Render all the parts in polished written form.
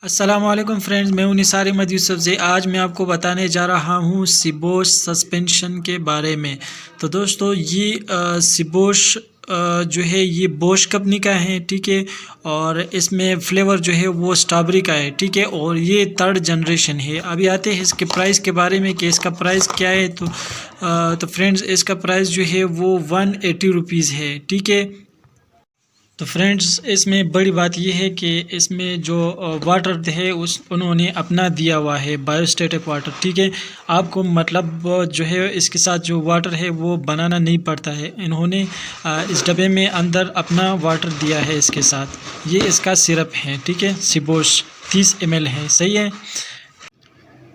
अस्सलामुअलैकुम फ्रेंड्स, मैं हूं निसार अहमद यूसुफ से। आज मैं आपको बताने जा रहा हूं सिबोश सस्पेंशन के बारे में। तो दोस्तों ये सिबोश जो है ये बोश कंपनी का है, ठीक है। और इसमें फ्लेवर जो है वो स्ट्रॉबेरी का है, ठीक है। और ये थर्ड जनरेशन है। अभी आते हैं इसके प्राइस के बारे में कि इसका प्राइस क्या है। तो फ्रेंड्स, इसका प्राइस जो है वो 180 रुपीज़ है, ठीक है। तो फ्रेंड्स, इसमें बड़ी बात यह है कि इसमें जो वाटर है उन्होंने अपना दिया हुआ है, बायोस्टैटिक वाटर, ठीक है। आपको मतलब जो है इसके साथ जो वाटर है वो बनाना नहीं पड़ता है। इन्होंने इस डब्बे में अंदर अपना वाटर दिया है इसके साथ। ये इसका सिरप है, ठीक है। सिबोश 30 ml है, सही है।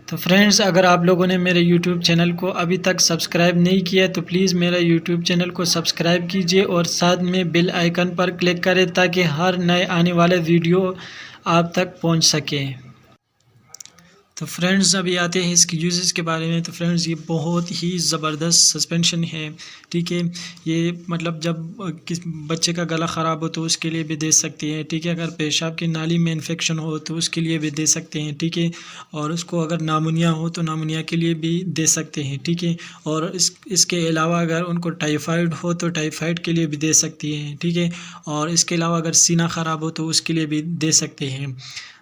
तो फ्रेंड्स, अगर आप लोगों ने मेरे YouTube चैनल को अभी तक सब्सक्राइब नहीं किया तो प्लीज़ मेरा YouTube चैनल को सब्सक्राइब कीजिए और साथ में बेल आइकन पर क्लिक करें ताकि हर नए आने वाले वीडियो आप तक पहुंच सके। तो फ्रेंड्स, अभी आते हैं इसके यूजेस के बारे में। तो फ्रेंड्स, ये बहुत ही ज़बरदस्त सस्पेंशन है, ठीक है। ये मतलब जब किस बच्चे का गला ख़राब हो तो उसके लिए भी दे सकते हैं, ठीक है। अगर पेशाब की नाली में इन्फेक्शन हो तो उसके लिए भी दे सकते हैं, ठीक है। और उसको अगर नामुनिया हो तो नामुनिया के लिए भी दे सकते हैं, ठीक है। और इसके अलावा अगर उनको टाइफाइड हो तो टाइफाइड के लिए भी दे सकती हैं, ठीक है। और इसके अलावा अगर सीना ख़राब हो तो उसके लिए भी दे सकते हैं।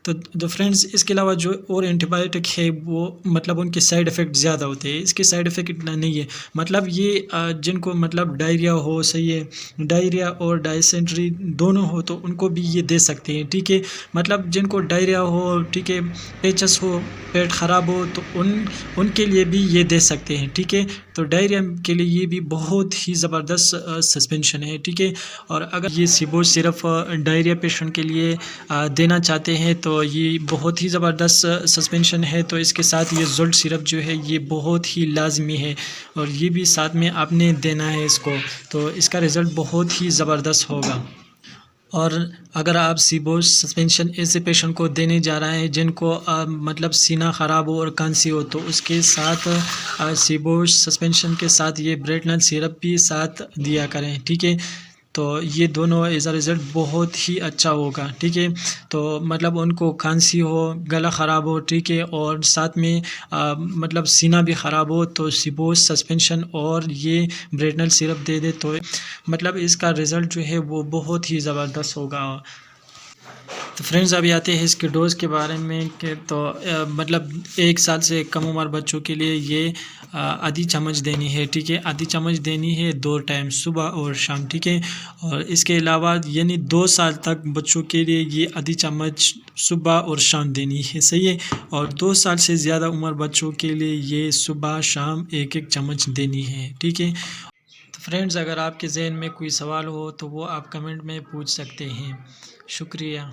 तो फ्रेंड्स, इसके अलावा जो और एंटीबायोटिक है वो मतलब उनके साइड इफ़ेक्ट ज़्यादा होते हैं। इसके साइड इफ़ेक्ट इतना नहीं है। मतलब ये जिनको मतलब डायरिया हो, सही है, डायरिया और डायसेंट्री दोनों हो तो उनको भी ये दे सकते हैं, ठीक है। मतलब जिनको डायरिया हो, ठीक है, पेचस हो, पेट ख़राब हो तो उनके लिए भी ये दे सकते हैं, ठीक है। तो डायरिया के लिए ये भी बहुत ही ज़बरदस्त सस्पेंशन है, ठीक है। और अगर ये सिबोश सिर्फ डायरिया पेशेंट के लिए देना चाहते हैं तो ये बहुत ही ज़बरदस्त सस्पेंशन है। तो इसके साथ ये जोल्ट सिरप जो है ये बहुत ही लाजमी है और ये भी साथ में आपने देना है इसको। तो इसका रिज़ल्ट बहुत ही ज़बरदस्त होगा। और अगर आप सिबोश सस्पेंशन ऐसे पेशेंट को देने जा रहे हैं जिनको मतलब सीना ख़राब हो और खांसी हो तो उसके साथ सिबोश सस्पेंशन के साथ ये ब्रेटनल सिरप भी साथ दिया करें, ठीक है। तो ये दोनों एज अ रिज़ल्ट बहुत ही अच्छा होगा, ठीक है। तो मतलब उनको खांसी हो, गला ख़राब हो, ठीक है, और साथ में मतलब सीना भी ख़राब हो तो सिबोश सस्पेंशन और ये ब्रेटनल सिरप दे दे तो मतलब इसका रिज़ल्ट जो है वो बहुत ही ज़बरदस्त होगा। तो फ्रेंड्स, अभी आते हैं इसके डोज़ के बारे में कि मतलब 1 साल से कम उम्र बच्चों के लिए ये आधी चम्मच देनी है, ठीक है। आधी चम्मच देनी है 2 टाइम, सुबह और शाम, ठीक है। और इसके अलावा यानी 2 साल तक बच्चों के लिए ये आधी चम्मच सुबह और शाम देनी है, सही है। और 2 साल से ज़्यादा उम्र बच्चों के लिए ये सुबह शाम 1-1 चम्मच देनी है, ठीक है। तो फ्रेंड्स, अगर आपके ज़हन में कोई सवाल हो तो वो आप कमेंट में पूछ सकते हैं। शुक्रिया।